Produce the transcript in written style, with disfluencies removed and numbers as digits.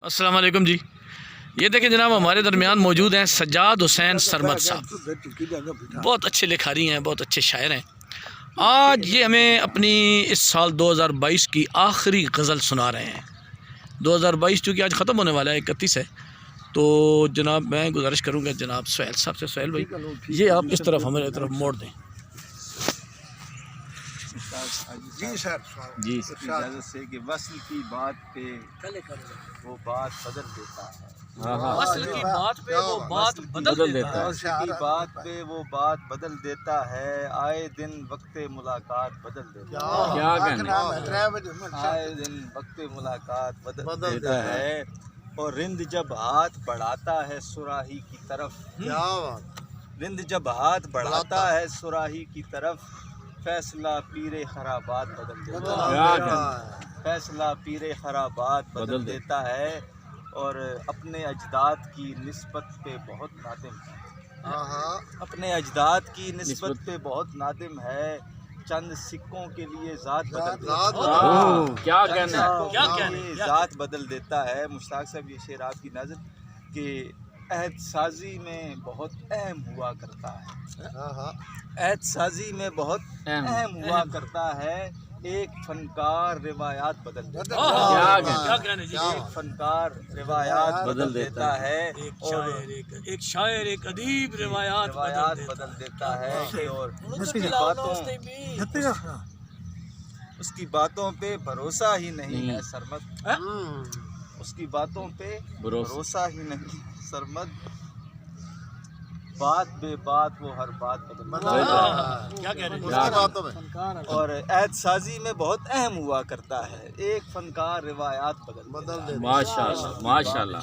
السلام علیکم جی. یہ دیکھیں جناب ہمارے درمیان موجود ہیں سجاد حسین سرمد صاحب. بہت اچھے لکھاری ہیں, بہت اچھے شاعر ہیں. آج یہ ہمیں اپنی اس سال 2022 کی آخری غزل سنا رہے ہیں. 2022 چونکہ آج ختم ہونے والا ہے, 31 ہے, تو جناب میں گزارش کروں گا جناب سہیل صاحب سے. سہیل بھائی یہ آپ اس طرف ہمارے طرف موڑ دیں. جی سر جی اجازت سے کہ وصل کی بات پہ وہ بات بدل دیتا ہے. وصل کی بات پہ وہ بات بدل دیتا ہے. وصل کی بات پہ وہ بات بدل دیتا ہے. آئے دن وقت ملاقات بدل دیتا ہے. کیا کہنا آئے دن وقت ملاقات بدل دیتا ہے. اور رند جب ہاتھ بڑھاتا ہے سراہی کی طرف, رند جب ہاتھ بڑھاتا ہے سراہی کی طرف, فیصلہ پیر خرابات بدل دیتا ہے. فیصلہ پیر خرابات بدل دیتا ہے. اور اپنے اجداد کی نسبت پہ بہت نادم ہے. اپنے اجداد کی نسبت پہ بہت نادم ہے. چند سکوں کے لیے ذات بدل دیتا ہے. کیا ذات بدل دیتا ہے. مشتاق صاحب یہ شعر آپ کی نظر کہ عہد سازی میں بہت اہم ہوا کرتا ہے. عہد سازی میں بہت اہم ہوا کرتا ہے. ایک فنکار روایات بدل دیتا ہے. ایک فنکار روایات بدل دیتا ہے. ایک شاعر ایک ادیب روایات بدل دیتا ہے. اور اس کی باتوں پہ بھروسہ ہی نہیں ہے سرمد. اس کی باتوں پہ بھروسہ ہی نہیں سرمد. بات بے بات وہ ہر بات بدل دیتا ہے. اور عہد سازی میں بہت اہم ہوا کرتا ہے. ایک فنکار روایات بدل دیتا ہے. ماشاءاللہ ماشاءاللہ.